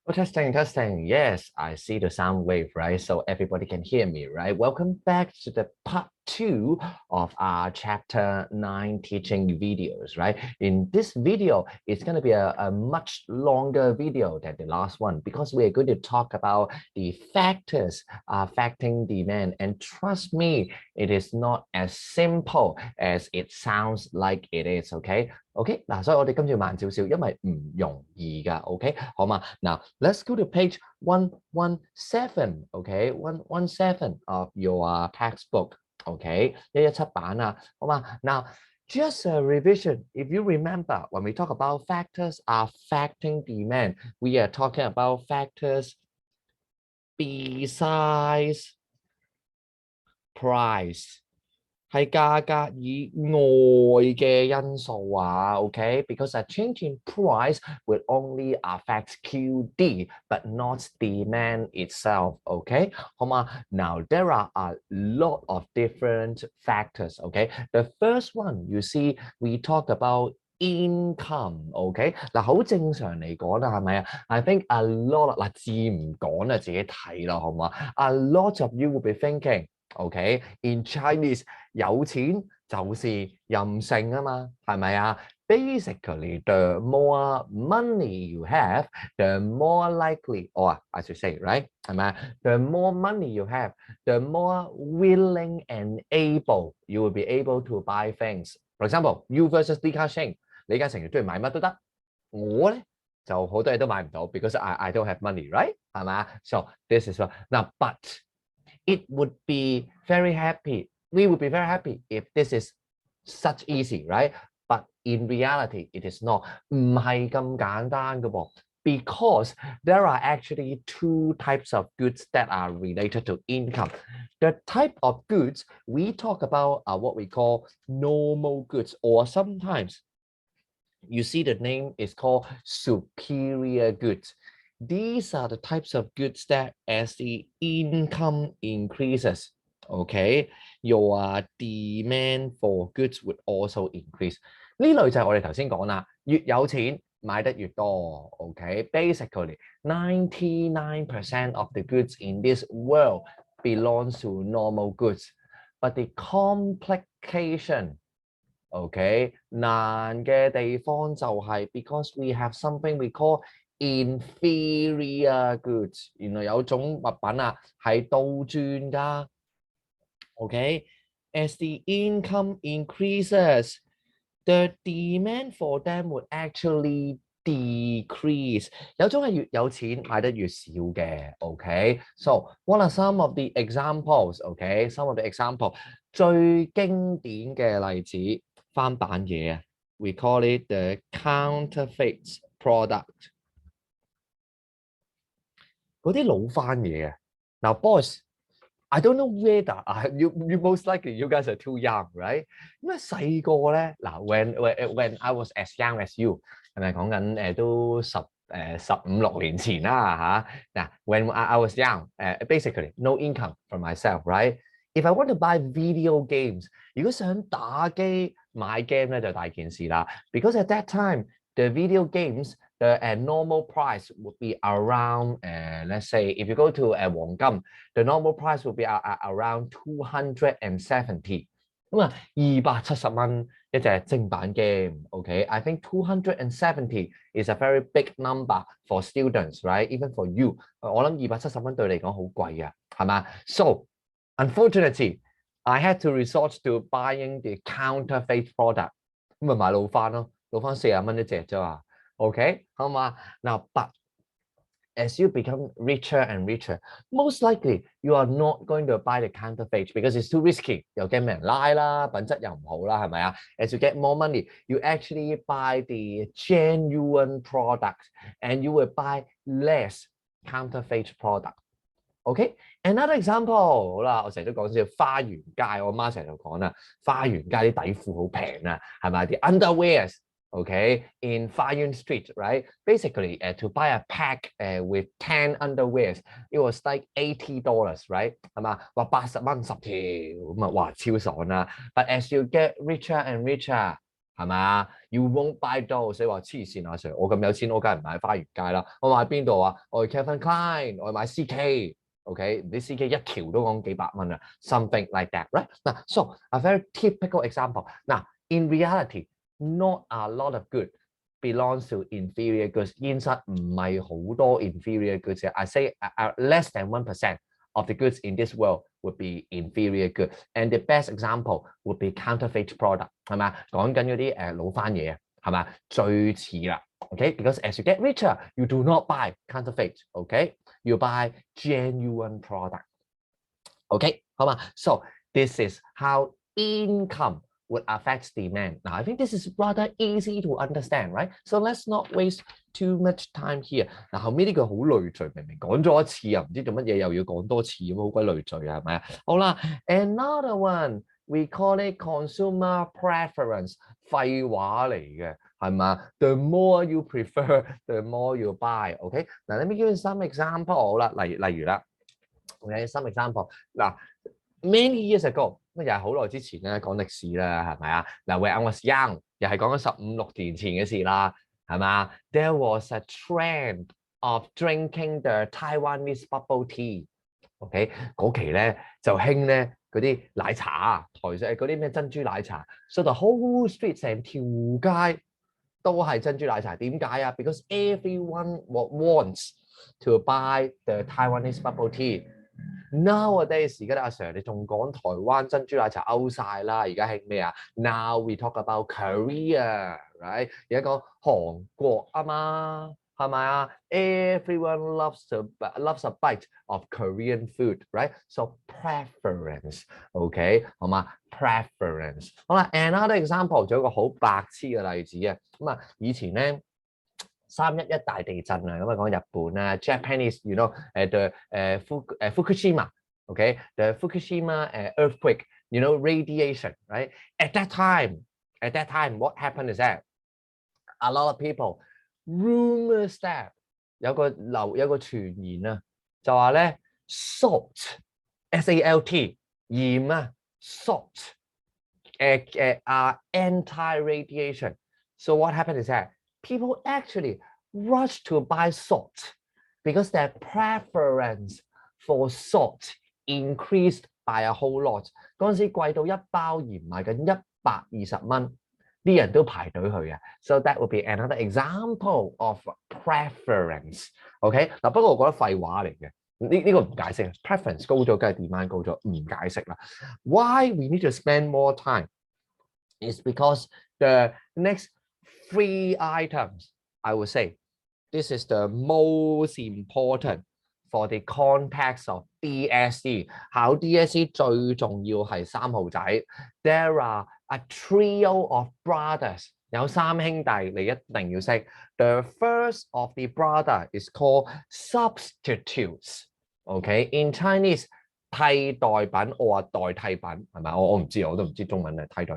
Oh, testing, testing. Yes, I see the sound wave, right? So everybody can hear me, right? Welcome back to the part two of our chapter 9 teaching videos, right? In this video, it's going to be a much longer video than the last one because we're going to talk about the factors affecting demand. And trust me, it is not as simple as it sounds like it is, okay? OK，嗱，所以我哋今次要慢少少，因為唔容易㗎。OK，好嘛？嗱，let's go to page 117. OK, 117 of your textbook. OK，117版啊，好嘛？Now, just a revision. If you remember, when we talk about factors affecting demand, we are talking about factors besides price. 係價格以外嘅因素啊，OK？Because a change in price will only affect QD, but not demand itself, OK？好嘛？ Now there are a lot of different factors, OK？ The first one, you see, we talk about income, OK？ 嗱，好正常嚟講啦，係咪啊 ？I think a lot 嗱，字唔講啦，自己睇啦，好嘛 ？A lot of you will be thinking。OK, in Chinese, 有錢就是任性啊嘛，係咪啊 ？Basically, the more money you have, the more likely, or I should say, right? 係咪啊 ？The more money you have, the more willing and able you will be able to buy things. For example, you versus Li Ka-shing，李嘉誠中意買乜都得，我咧就好多嘢都買唔到 because I don't have money, right? 係咪啊 ？So this is what now, but it would be very happy. We would be very happy if this is such easy, right? But in reality, it is not. 唔係咁簡單嘅噃。Because there are actually two types of goods that are related to income. The type of goods we talk about are what we call normal goods, or sometimes you see the name is called superior goods. These are the types of goods that as the income increases, okay, your demand for goods would also increase. 呢類就係我哋頭先講啦，越有錢買得越多 ，OK。Basically, 99% of the goods in this world belongs to normal goods, but the complication。OK， 難嘅地方就係 because we have something we call inferior goods， 原來有種物品啊係倒轉㗎。OK，as the income increases, the demand for them would actually decrease。有種係越有錢買得越少嘅。OK，so what are some of the examples？OK，some of the example 最經典嘅例子。翻版嘢啊 ，we call it the counterfeit product。嗰啲老翻嘢啊。Now, boys, I don't know whether you most likely you guys are too young, right？咁啊細個咧，嗱，when I was as young as you，係咪講緊都15、16年前啦嚇？嗱，when I was young，basically no income for myself，right？If I want to buy video games，如果想打機買 game 咧就大件事啦。Because at that time the video games the normal price would be around let's say if you go to 黃金 the normal price would be around 270。咁啊270蚊一隻正版 game。OK，I think 270 is a very big number for students, right? Even for you， 我諗270蚊對你嚟講好貴啊，係嘛 ？So unfortunately, I had to resort to buying the counterfeit product， 咁咪買老翻咯，老翻40蚊一隻啫嘛。OK， 好嘛？Now, but as you become richer and richer, most likely you are not going to buy the counterfeit because it's too risky， 又驚俾人拉啦，品質又唔好啦，係咪啊 ？As you get more money, you actually buy the genuine product, and you will buy less counterfeit product。OK，another example， 好啦，我成日都講笑花園街，我媽成日就講啦，花園街啲底褲好平啊，係咪？啲 underwears。Okay, in Fayun Street, right? Basically, to buy a pack with 10 underwears, it was like $80, right? 係嘛？話80蚊10條咁啊，哇超爽啦！But as you get richer and richer, 係咪 ？You won't buy those。你話黐線啊，Sir，我咁有錢，我梗係唔買花園街啦。我買邊度啊？我去 Calvin Klein，我去買 CK。OK，啲 CK 一條都講幾百蚊啊，something like that，right？嗱，so a very typical example。嗱，in reality，not a lot of good belongs to inferior goods。現實唔係好多 inferior goods。I say less than 1% of the goods in this world would be inferior good. And the best example would be counterfeit product， 係咪？講緊嗰啲老番嘢啊，係咪？最似啦。Okay, because as you get richer, you do not buy counterfeit. Okay, you buy genuine product. Okay, 好嘛 ？So this is how income would affect demand. Now, I think this is rather easy to understand, right? So let's not waste too much time here. 嗱，後面呢句好累贅，明明講咗一次啊，唔知做乜嘢又要講多次咁，好鬼累贅啊，係咪啊？好啦 ，another one we call it consumer preference， 廢話嚟嘅，係嘛 ？The more you prefer, the more you buy. OK， 嗱，let me give you some example 啦，例如啦 ，OK，some example 嗱。Many years ago， 咁又係好耐之前咧，講歷史啦，係咪啊？嗱，when I was young， 又係講緊15、16年前嘅事啦，係嘛 ？There was a trend of drinking the Taiwanese bubble tea。OK， 嗰期咧就興咧嗰啲奶茶啊，台式嗰啲咩珍珠奶茶，so the whole street 成條街都係珍珠奶茶。點解啊 ？Because everyone wants to buy the Taiwanese bubble tea。Nowadays 而家阿 Sir 你仲講台灣珍珠奶茶 out 晒啦，而家興咩啊 ？Now we talk about Korea，right？ 而家講韓國啊嘛，係咪啊 ？Everyone loves a bite of Korean food，right？ So preference，OK， 好嘛 ？Preference， 好啦 ，another example 仲有個好白痴嘅例子啊，咁啊，以前咧。311大地震啊，咁啊講日本啊 ，Japanese，you know， the Fukushima，OK，the Fukushima earthquake，you know radiation，right？ At that time，what happened is that a lot of people rumors that 有個傳言啊，就話咧 salt，SALT 鹽啊 salt， anti-radiation。So what happened is that people actually rush to buy salt because their preference for salt increased by a whole lot。嗰陣時貴到一包鹽賣緊120蚊，啲人都排隊去啊。So that would be another example of preference。OK， 嗱，不過我覺得廢話嚟嘅。呢個唔解釋 ，preference 高咗，梗係 demand 高咗，唔解釋啦。Why we need to spend more time is because the next 3 items, I would say, this is the most important for the context of DSE。考 DSE 最重要係3號仔。There are a trio of brothers， 有3兄弟，你一定要識。The first of the brother is called substitutes。OK， in Chinese， 替代品我話代替品係咪？我唔知，我都唔知中文係代替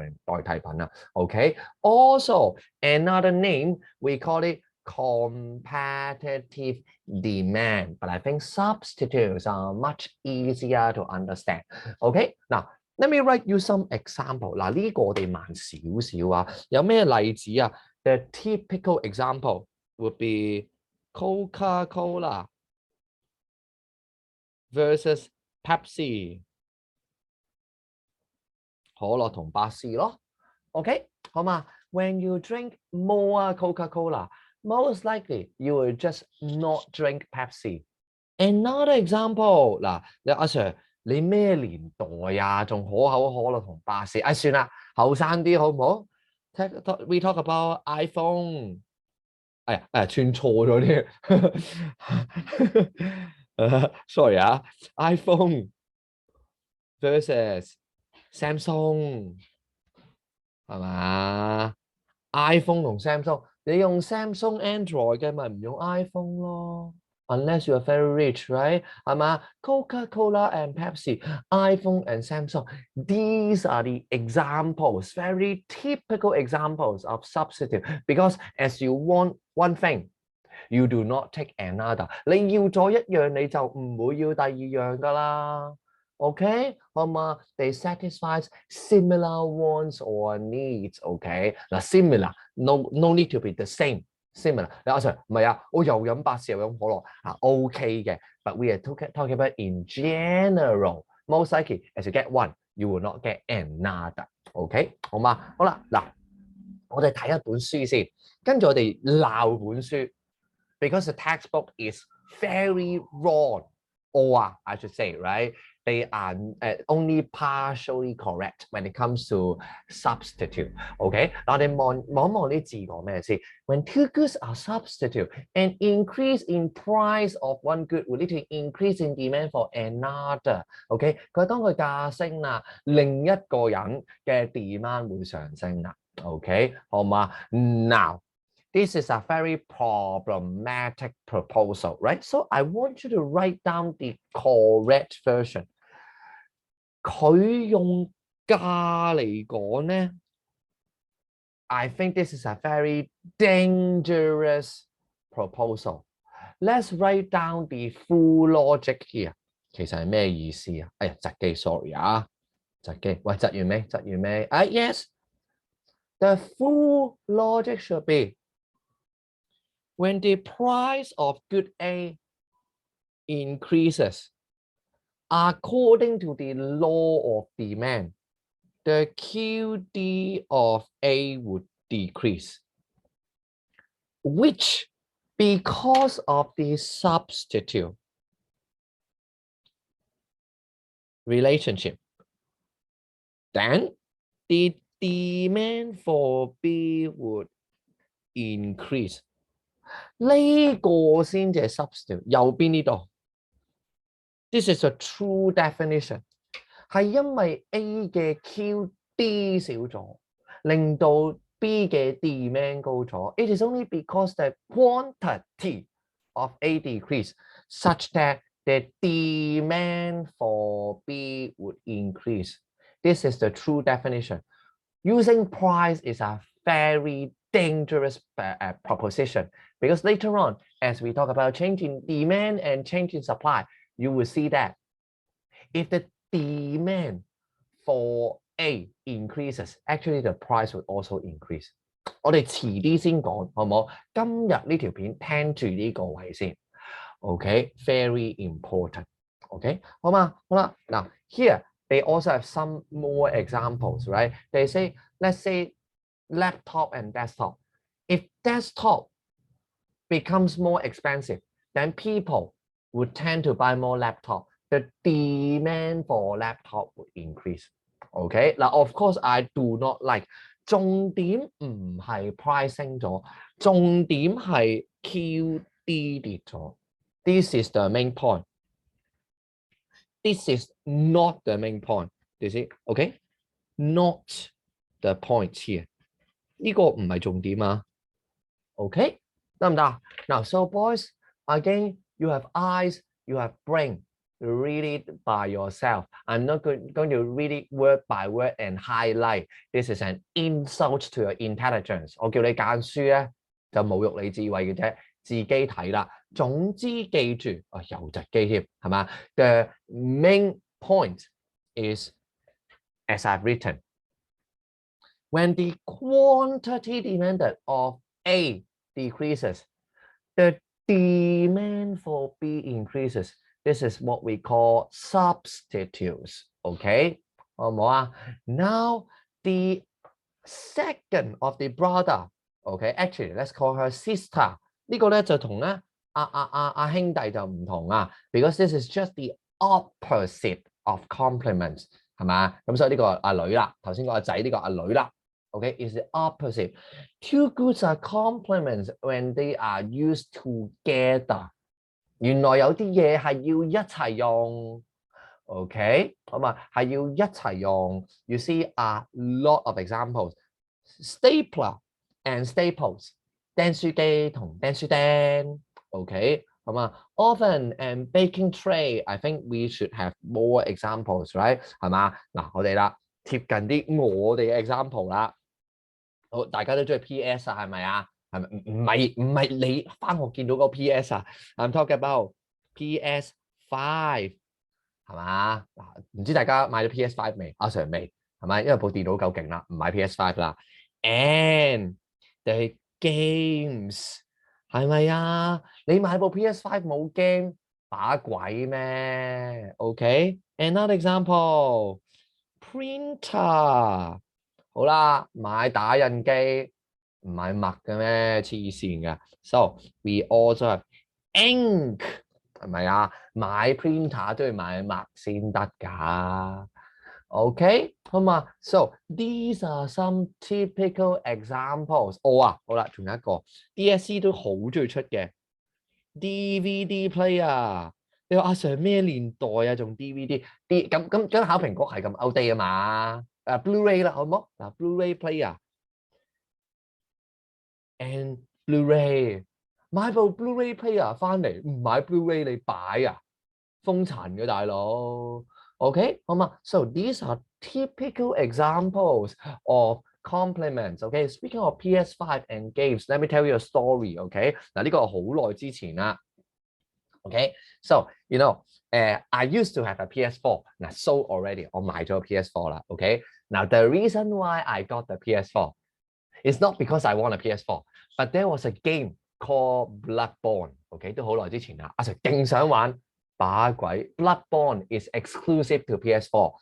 品啦。OK，also another name we call it competitive demand, but I think substitutes are much easier to understand. OK， 嗱，let me write you some example。嗱，呢個我哋慢少少啊，有咩例子啊 ？The typical example would be Coca-Cola versus Pepsi， 可樂同百事咯 ，OK， 好嘛 ？When you drink more Coca-Cola, most likely you will just not drink Pepsi. Another example， 嗱，你阿 Sir， 你咩年代啊？仲可口可樂同百事？哎，算啦，後生啲好唔好 ？We talk about iPhone。哎呀，串錯咗添。sorry 啊 ，iPhone versus Samsung 係嘛 ？iPhone 同 Samsung， 你用 Samsung Android 嘅咪唔用 iPhone 咯 ？Unless you are very rich, right？ 係嘛 ？Coca-Cola and Pepsi, iPhone and Samsung, these are the examples, very typical examples of substitute. Because as you want one thing，you do not take another。你要咗一樣，你就唔會要第二樣噶啦。OK，好嘛 ？They satisfy similar wants or needs，OK？嗱，similar，no need to be the same。similar，你阿 Sir 唔係啊，我又飲百事又飲可樂啊 ，OK 嘅。But we are talking about in general. Most likely, as you get one, you will not get another。OK，好嘛？好啦，嗱，我哋睇一本書先，跟住我哋鬧本書 ，because the textbook is very wrong. Or I should say, right? They are only partially correct when it comes to substitute. OK， 嗱，我哋望啲字講咩先 ？When two goods are substitute, an increase in price of one good will lead to increase in demand for another. OK， 佢當佢價升啦，另一個人嘅 demand 會上升啦。OK， 好嘛 ？Now。This is a very problematic proposal, right? So I want you to write down the correct version. 佢用價嚟講咧 I think this is a very dangerous proposal. Let's write down the full logic here. 其實係咩意思啊？哎呀，窒機 ，sorry 啊，窒機。喂，窒完未？窒完未？啊 ，yes. The full logic should be.When the price of good A increases, according to the law of demand, the QD of A would decrease, which, because of the substitute relationship, then the demand for B would increase.呢個先至係 substitute，右邊呢度。This is a true definition， 係因為 A 嘅 QD 少咗，令到 B 嘅 demand 高咗。It is only because the quantity of A decrease such that the demand for B would increase. This is the true definition. Using price is a very dangerous proposition because later on, as we talk about changing demand and changing supply, you will see that if the demand for A increases, actually the price will also increase. 我哋遲啲先講，好唔好？今日呢條片聽住呢個位先 ，OK， very important， OK， 好嘛？好啦，嗱 here they also have some more examples, right? They say, let's say laptop and desktop. If desktop becomes more expensive, then people would tend to buy more laptop. The demand for laptop would increase. Okay, now of course I do not like. 重點唔係 price 升咗，重點係 QD 跌咗。This is the main point. This is not the main point. You see? Okay, not the point here. 呢個唔係重點啊。Okay， 得唔得？ Now, so boys, again, you have eyes, you have brain. Read it by yourself. I'm not going to read it word by word and highlight. This is an insult to your intelligence. 我叫你揀書咧，就侮辱你智慧嘅啫，自己睇啦。總之記住，又窒機添，係嘛 ？The main point is, as I've written, when the quantity demanded of A decreases, the demand for B increases. This is what we call substitutes. Okay, 好唔好啊 ？Now the second of the brother. Okay, actually let's call her sister. 呢個咧就同咧阿兄弟就唔同啊 ，because this is just the opposite of complements， 係嘛？咁所以呢個阿女啦，頭先個阿仔呢個阿女啦。Okay, is the opposite. Two goods are complements when they are used together. 原來有啲嘢係要一齊用 ，OK， 好嘛？係要一齊用。You see a lot of examples. Stapler and staples， 釘書機同釘書釘 ，OK， 好嘛 ？Oven and baking tray. I think we should have more examples, right？ 係嘛？嗱，我哋啦，貼近啲我哋嘅 example 啦。好，大家都中意 PS 啊，係咪啊？係咪？唔係你翻學見到個 PS 啊？I'm talking about PS5，係嘛？嗱，唔知大家買咗 PS5 未？阿 Sir 未，係咪？因為部電腦夠勁啦，唔買 PS5 啦。And the games 係咪啊？你買部 PS5 冇 game 把鬼咩？OK，another example printer 好啦，買打印機唔買墨嘅咩？黐線嘅。So we also have ink 係咪啊？買 printer 都要買墨先得㗎。OK，好嘛？So these are some typical examples。哦啊，好啦，仲有一個 DSE 都好中意出嘅 DVD player。你話阿 Sir 咩年代啊？仲 DVD？咁考評局係咁 outdate 啊嘛？Blu-ray 啦，好冇？嗱，Blu-ray player and Blu-ray，買部 Blu-ray player 翻嚟，唔買 Blu-ray 你擺啊？封塵嘅大佬。OK，好嘛？So these are typical examples of compliments. OK, speaking of PS5 and games, let me tell you a story. OK，嗱呢個好耐之前啦。OK, so you know, I used to have a PS4. Now, so already 我買咗 PS4 啦。OK, now the reason why I got the PS4 is not because I want a PS4, but there was a game called Bloodborne. OK，都好耐之前啦。阿 Sir 勁想玩把鬼 Bloodborne is exclusive to PS4.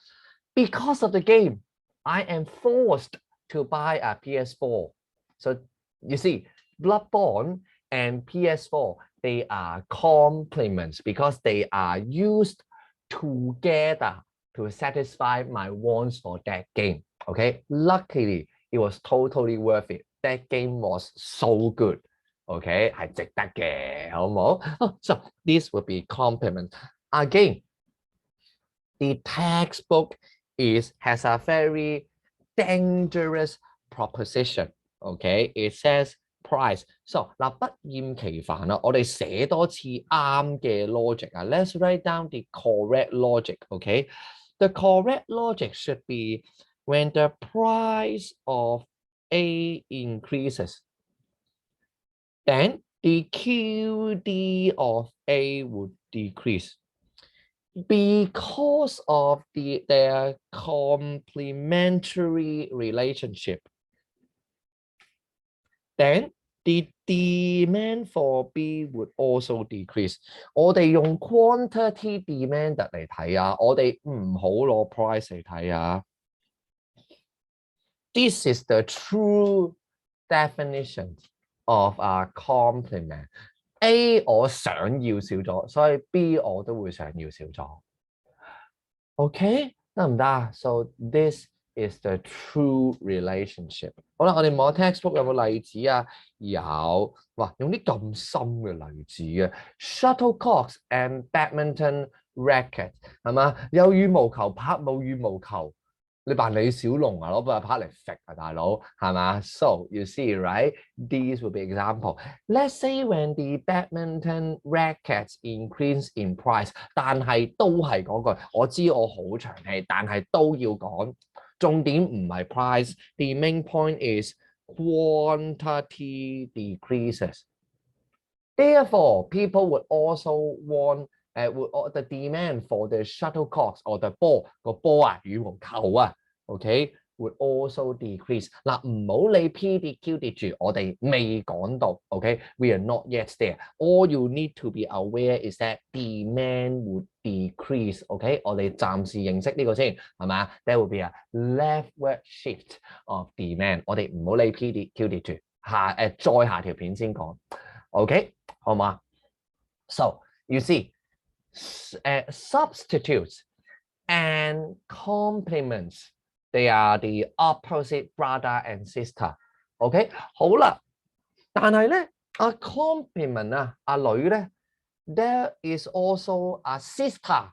Because of the game, I am forced to buy a PS4. So you see, Bloodborne and PS4, they are complements because they are used together to satisfy my wants for that game. Okay, luckily it was totally worth it. That game was so good. Okay, 係值得嘅，好冇？So this would be complement. Again, the textbook has a very dangerous proposition. Okay, it says price. So 嗱，不厭其煩啦，我哋寫多次啱嘅 logic 啊。Let's write down the correct logic. Okay, the correct logic should be when the price of A increases, then the QD of A would decrease because of their complementary relationship. Then the demand for B would also decrease. 我哋用 quantity demand 嚟睇啊，我哋唔好攞 price 嚟睇啊。This is the true definition of a complement. A 我想要少咗，所以 B 我都會想要少咗。OK，得唔得啊 ？So this is the true relationship。好啦，我哋摸 textbook 有冇例子啊？有，哇，用啲咁深嘅例子嘅 shuttlecocks and badminton racket 係嘛？有羽毛球拍冇羽毛球。你扮李小龍啊，攞把拍嚟揈啊，大佬係嘛 ？So you see, right? These will be example. Let's say when the badminton rackets increase in price， 但係都係嗰句，我知我好長氣，但係都要講。重點唔係 price， the main point is quantity decreases. Therefore, people would also want the demand for the shuttlecocks or the ball 個波啊，羽毛球啊 ，OK would also decrease。嗱，唔好理 P 跌 Q 跌住，我哋未講到 ，OK，we are not yet there. All you need to be aware is that demand would decrease。OK，我哋暫時認識呢個先，係嘛 ？There will be a leftward shift of demand。我哋唔好理 P 跌 Q 跌住，再下條片先講。OK，好嘛 ？So you see, substitutes and complements, they are the opposite brother and sister. OK，好啦，但係咧，complement 啊，阿女咧 ，there is also a sister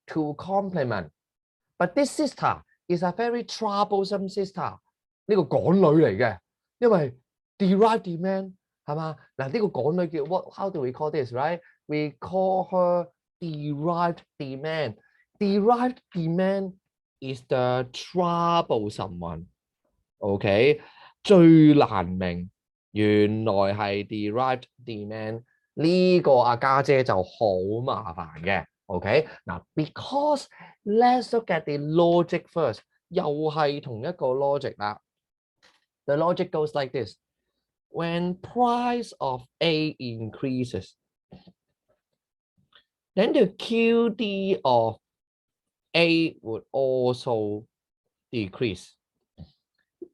to complement, but this sister is a very troublesome sister。呢個港女嚟嘅，因為 derived demand。係嘛？嗱，呢個港女叫 how do we call this, right? We call her derived demand. Derived demand is the troublesome one. OK， 最難明，原來係 derived demand 呢個阿家姐就好麻煩嘅。OK， 嗱 ，because let's look at the logic first， 又係同一個 logic 啦。The logic goes like this: when price of A increases, then the QD of A would also decrease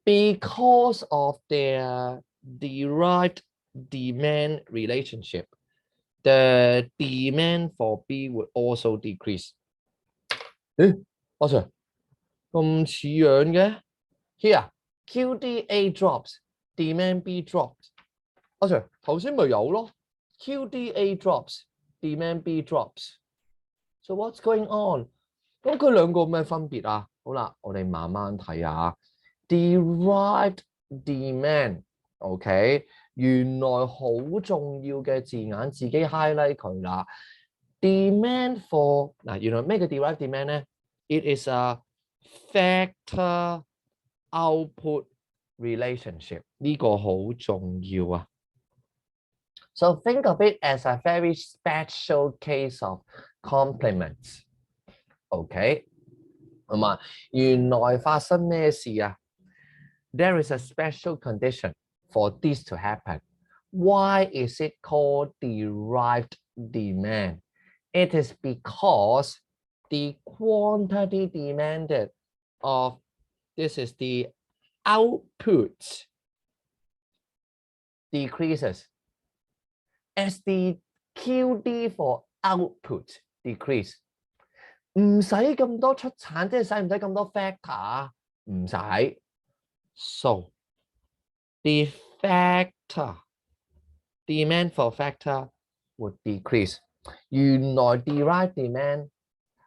because of their derived demand relationship. The demand for B would also decrease. 誒，阿 Sir 咁似樣嘅 ，here QDA drops, demand B drops. 阿 Sir 頭先咪有咯 ，QDA drops, demand B drops. So what's going on？ 咁佢兩個咩分別啊？好啦，我哋慢慢睇下 derived demand。OK， 原來好重要嘅字眼，自己 highlight 佢啦。Demand for 嗱，原來咩叫 derived demand 咧 ？It is a factor output relationship， 呢個好重要啊。So think of it as a very special case of complements。OK， 係嘛？原來發生咩事啊 ？There is a special condition for this to happen. Why is it called derived demand? It is because the quantity demanded of this is the output decreases as the QD for output decrease。唔使咁多出產，即係使唔使咁多 factor 啊？唔使。So the factor demand for factor would decrease。原來 derived demand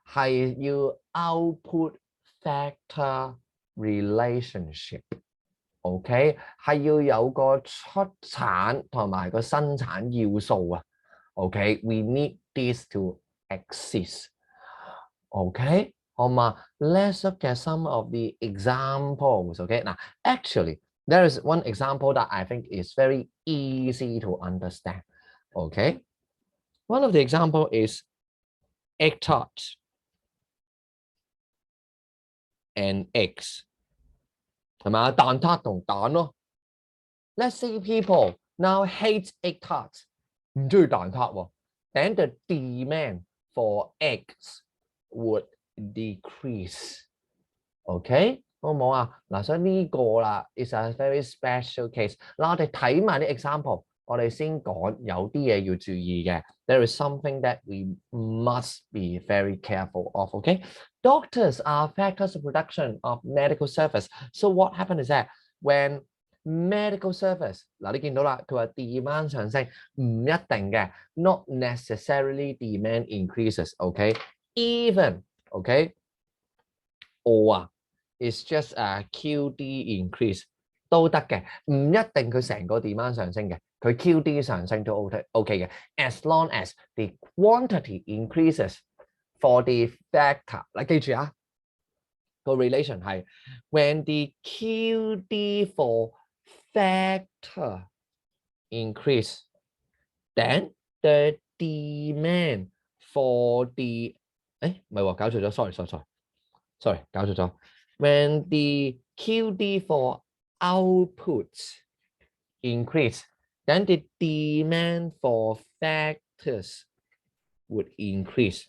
係要 output factor relationship。OK， 係要有個出產同埋個生產要素啊。OK，we need this to exist。OK， 好嘛 ？Let's look at some of the examples。OK， now actually there is one example that I think is very easy to understand. OK， one of the example is egg tarts and eggs， 係嘛？蛋撻同蛋咯。Let's say people now hate egg tarts， 唔中意蛋撻喎。Then the demand for eggs would decrease。OK， 好唔好啊？嗱，所以呢個啦 is a very special case。嗱，我哋睇埋啲 example， 我哋先講有啲嘢要注意嘅。There is something that we must be very careful of. OK， doctors are factors of production of medical service. So what happened is that when medical service 嗱，你見到啦，佢話 demand 上升唔一定嘅 ，not necessarily demand increases。OK，even OK， or it's just a QD increase 都得嘅，唔一定佢成個 demand 上升嘅，佢 QD 上升都 OK 嘅 ，as long as the quantity increases for the factor。嗱，記住啊，個 relation 係 when the QD for factor increase, then the demand for the 唔係喎，搞錯咗 ，sorry， 搞錯咗。When the QD for outputs increase, then the demand for factors would increase.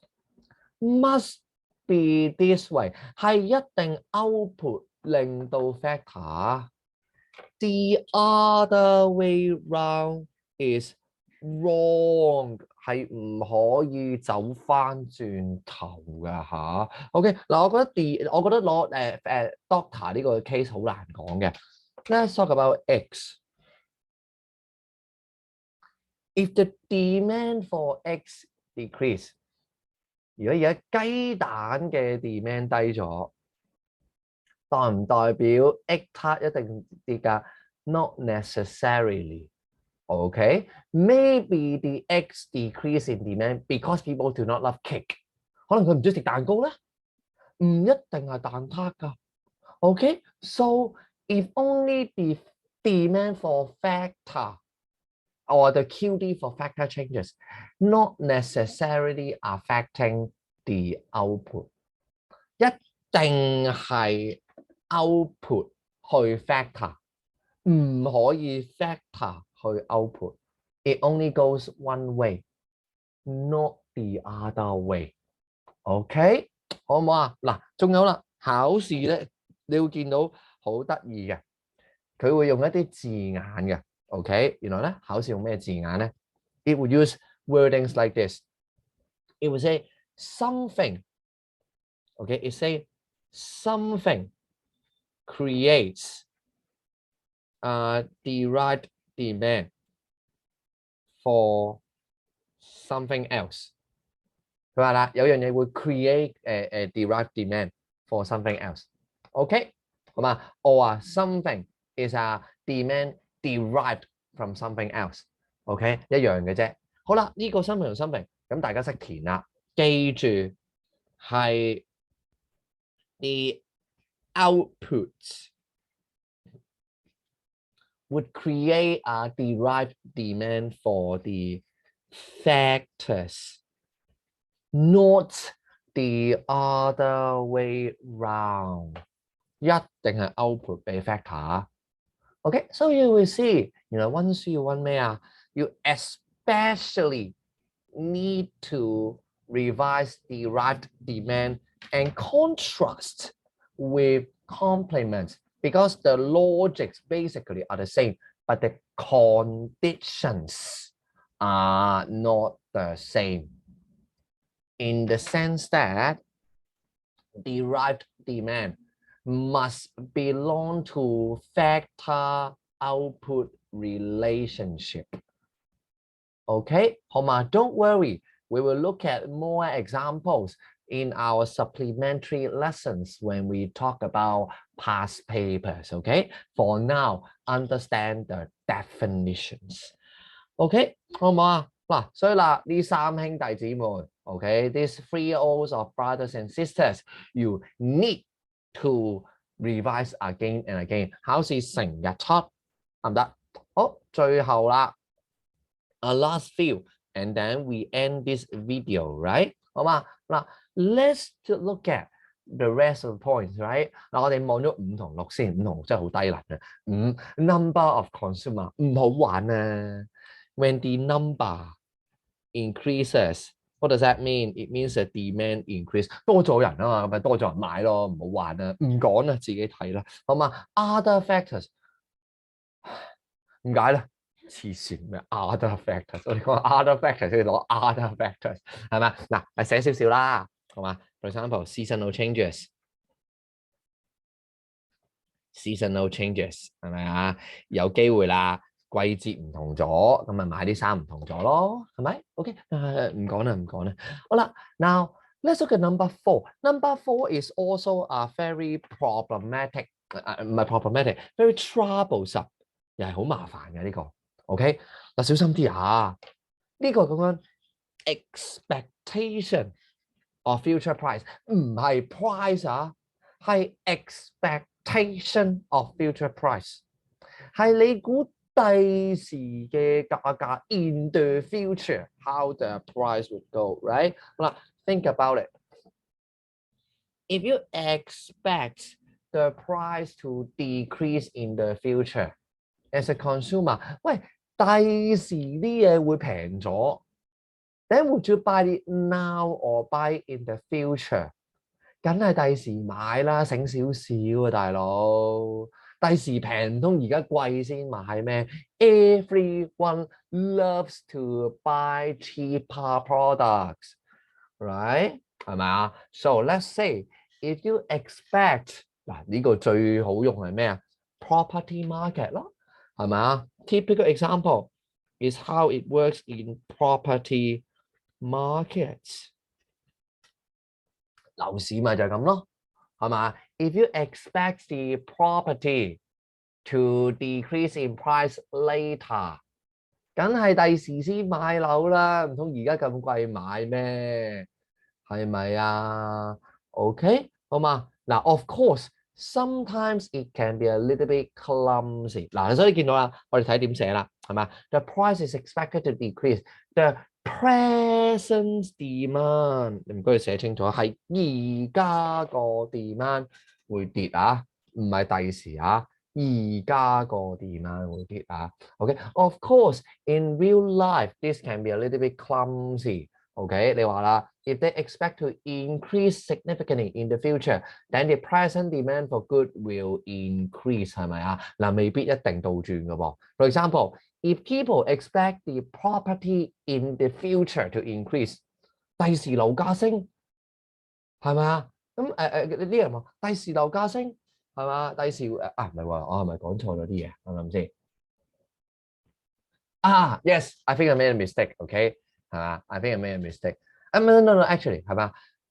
Must be this way， 係一定 output 令到 factor。The other way round is wrong， 係唔可以走翻轉頭㗎嚇。OK， 嗱，我覺得攞doctor 呢個 case 好難講嘅。Let's talk about eggs. If the demand for eggs decrease， 如果而家雞蛋嘅 demand 低咗，代唔代表 egg tart 一定跌價 ？Not necessarily。Okay, maybe the eggs decrease in demand because people do not love cake。可能佢唔中意食蛋糕咧，唔一定係蛋撻㗎。Okay, so if only the demand for factor or the QD for factor changes, not necessarily affecting the output. 一定係 output 去 factor， 唔可以 factor 去 output。It only goes one way, not the other way. OK， 好唔好啊？嗱，仲有啦，考試咧，你會見到好得意嘅，佢會用一啲字眼嘅。OK， 原來咧考試用咩字眼咧 ？It would use wordings like this. It would say something. Okay, it say something creates derived demand for something else. 佢話啦，有樣嘢會 create derived demand for something else. OK， 好嘛？ Or something is a demand derived from something else. OK， 一樣嘅啫。好啦，呢個 something 同 something， 咁大家識填啦。記住係 the outputs would create a derived demand for the factors, not the other way round. 一定係 output 俾 factor。OK， so you will see， 原來溫書要溫咩啊？要 especially need to revise derived demand and contrast with complements because the logics basically are the same, but the conditions are not the same. In the sense that derived demand must belong to factor output relationship. Okay, 好嘛？ Don't worry, we will look at more examples in our supplementary lessons when we talk about past papers. Okay, for now, understand the definitions. Okay, 好唔好啊？嗱，所以啦，呢三兄弟姊妹 ，OK, these three O's of brothers and sisters, you need to revise again and again. 考試成日出，得唔得？好，最後啦 ，a last few, and then we end this video, right? 好嘛？嗱 ，let's look at the rest of the points, right? 嗱，我哋望咗5同6先，5同6真係好低能啊。5 number of consumer 唔好玩啊。When the number increases, what does that mean? It means the demand increase. 多咗人啊嘛，咁咪多咗人買咯，唔好玩啦，唔講啦，自己睇啦，好嘛 ？Other factors 唔解啦，黐線咩 ？Other factors， 我哋講 other factors， 你攞 other factors 係咪？嗱，係寫少少啦，好嘛 ？For example, seasonal changes 係咪啊？有機會啦。季節唔同咗，咁咪買啲衫唔同咗咯，係咪 ？OK， 唔講啦。好啦 ，Now let's look at number 4. Number 4 is also a very problematic， 唔係 problematic，very troublesome， 又係好麻煩嘅呢個。OK， 嗱小心啲啊！呢個講緊 expectation of future price， 唔係 price 啊，係 expectation of future price， 係你估。第時嘅價格 in the future, how the price would go, right? 好啦 think about it. If you expect the price to decrease in the future, as a consumer, 喂，第時啲嘢會平咗 then would you buy it now or buy in the future? 梗係第時買啦，醒少少啊，大佬。第時平唔通而家貴先買咩 ？Everyone loves to buy cheaper products, right？ 係咪啊 ？So let's say if you expect 嗱呢個最好用係咩啊 ？Property market 咯，係咪啊 ？Typical example is how it works in property markets。樓市咪就係咁咯，係嘛 ？If you expect the property to decrease in price later， 梗係第時先買樓啦，唔通而家咁貴買咩？係咪啊 ？OK， 好嘛？嗱 ，of course sometimes it can be a little bit clumsy。嗱，所以見到啦，我哋睇點寫啦。係嘛 ？The price is expected to decrease. The present demand， 你唔該寫清楚，係而家個 demand 會跌啊，唔係第時啊，而家個 demand 會跌啊。OK，of course in real life this can be a little bit clumsy。OK， 你話啦 ，if they expect to increase significantly in the future, then the present demand for good will increase 係咪啊？嗱，未必一定倒轉嘅噃。For example。If people expect the property in the future to increase， 第時樓價升係咪啊？咁啲人話第時樓價升係嘛？第時唔係喎，我係咪講錯咗啲嘢？諗諗先。Yes, I think I made a mistake. OK， 係嘛 ？I think I made a mistake. No, actually 係嘛？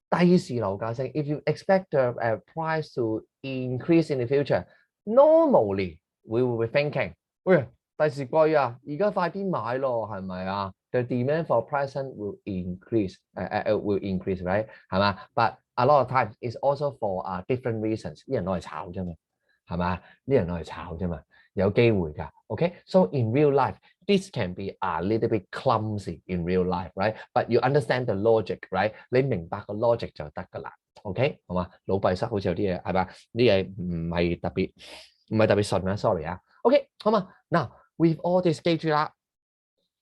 第時樓價升 ，if you expect the price to increase in the future, normally we will be thinking， 喂。第時貴啊，而家快啲買咯，係咪啊 ？The demand for present will increase， will increase， right？ 係嘛 ？But a lot of times it's also for different reasons。啲人攞嚟炒啫嘛，係嘛？啲人攞嚟炒啫嘛，有機會㗎。OK，so in real life, this can be a little bit clumsy in real life, right? But you understand the logic, right？ 你明白個 logic 就得㗎啦。OK， 好嘛？腦閉塞好似有啲嘢係嘛？啲嘢唔係特別順啊 ，sorry 啊。OK， 好嘛？嗱。With all this 記住啦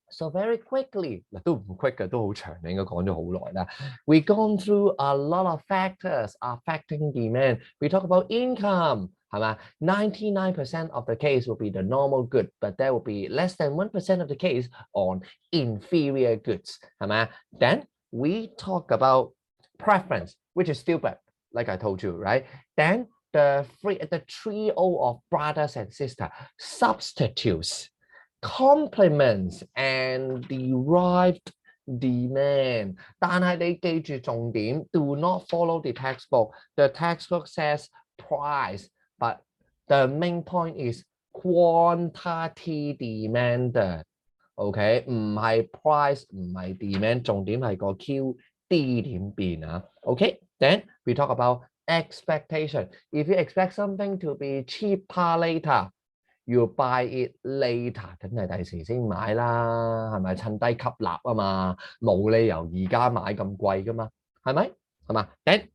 ，so very quickly 嗱都唔 quick 嘅，都好長，你應該講咗好耐啦。We gone through a lot of factors affecting demand. We talk about income， 係嘛 ？99% of the case will be the normal good, but there will be less than 1% of the case on inferior goods， 係嘛 ？Then we talk about preference, which is stupid, like I told you, right? Then the trio of brothers and sisters, substitutes, complements and derived demand. 但係你記住重點 ，do not follow the textbook. The textbook says price, but the main point is quantity demanded. OK， 唔係 price， 唔係 demand， 重點係個 QD 點變啊。OK，then we talk about expectation. If you expect something to be cheaper later, you buy it later， 梗係第時先買啦，係咪趁低吸納啊嘛？冇理由而家買咁貴噶嘛，係咪？係嘛？ Then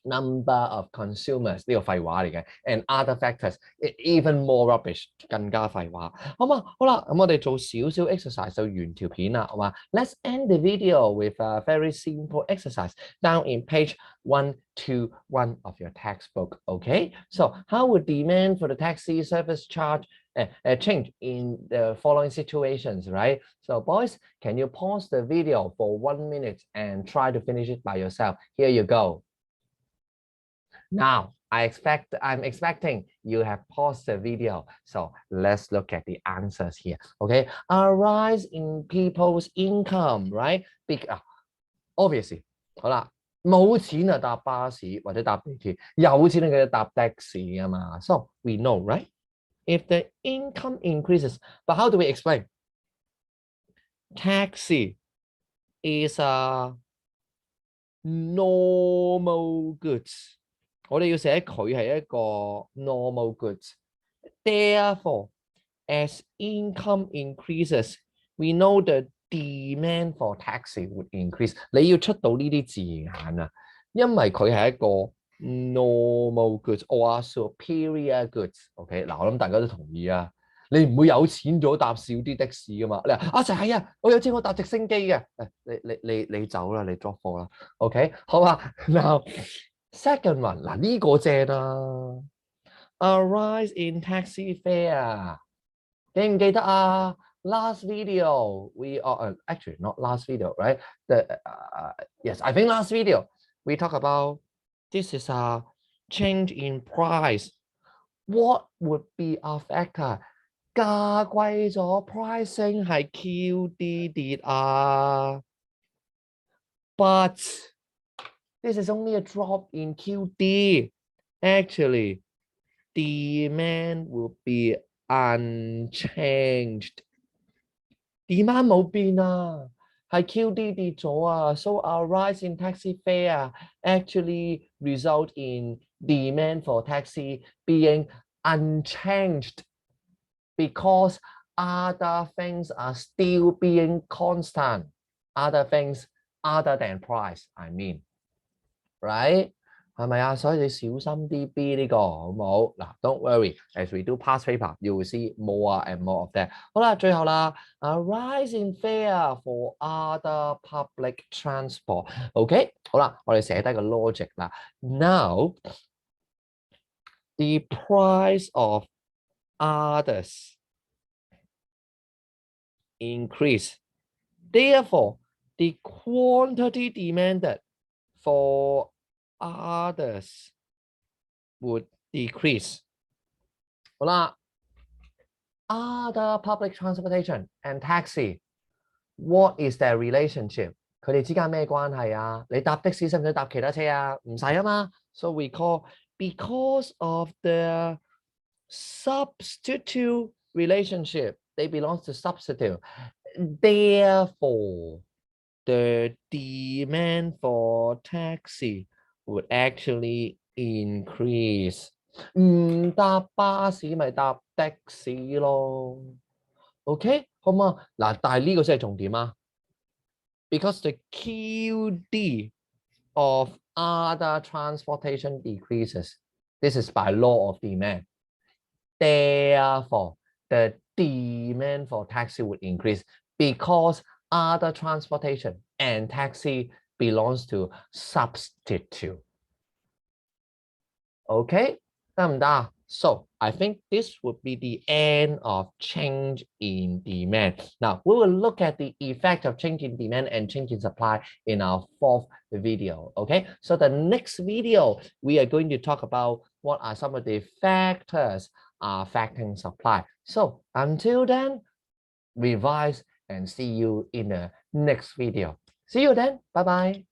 number of consumers 呢個廢話嚟嘅 ，and other factors even more rubbish 更加廢話，好嘛？好啦，咁我哋做少少 exercise 就完條片啦，好嘛 ？Let's end the video with a very simple exercise down in page 121 of your textbook. Okay, so how would demand for the taxi service charge change in the following situations, right? So boys, can you pause the video for 1 minute and try to finish it by yourself? Here you go. Now, I'm expecting you have paused the video. So let's look at the answers here. Okay, a rise in people's income, right? Obviously, 好啦，冇錢啊搭巴士或者搭地鐵，有錢佢就搭的士啊嘛。So we know, right? If the income increases, but how do we explain? Taxi is a normal goods。我哋要寫佢係一個 normal goods。Therefore, as income increases, we know the demand for taxi would increase。你要出到呢啲字眼啊，因為佢係一個 normal goods or superior goods。OK， 嗱，我諗大家都同意啊。你唔會有錢咗搭少啲的士噶嘛？你話就係啊，我有錢我搭直升機嘅。你走啦，你 drop 貨啦。OK， 好嘛？Now second one， 嗱呢個正啦。A rise in taxi fare， 記唔記得啊？Last video we actually not last video, right? Yes, I think last video we talk about this is a change in price. What would be a factor？ 價貴咗 pricing 係 QD 跌啊 ，but this is only a drop in QD. Actually, demand will be unchanged. Demand 冇變啊，係 QD 跌咗啊。So our rise in taxi fare actually result in demand for taxi being unchanged because other things are still being constant. Other things other than price, I mean, right? 係咪啊？所以你小心啲 B 呢個好冇？嗱，don't worry, as we do past paper, you will see more and more of that。好啦，最後啦，rise in fare for other public transport。OK， 好啦，我哋寫低個 logic 啦。Now the price of others increase. Therefore, the quantity demanded for others would decrease. 好啦 other public transportation and taxi, what is their relationship? 佢哋之間咩關係啊？你搭的士使唔使搭其他車啊？唔使啊嘛。So we call because of the substitute relationship, they belong to substitute. Therefore, the demand for taxi would actually increase. 唔搭巴士咪搭的士咯。OK， 好唔好？嗱，但係呢個先係重點啊。Because the QD of other transportation decreases. This is by law of demand. Therefore, the demand for taxi would increase because other transportation and taxi belongs to substitute. Okay, 得唔得？ So I think this would be the end of change in demand. Now we will look at the effect of change in demand and change in supply in our fourth video. Okay, so the next video we are going to talk about what are some of the factors affecting supply. So until then, revise and see you in the next video. See you then. Bye bye.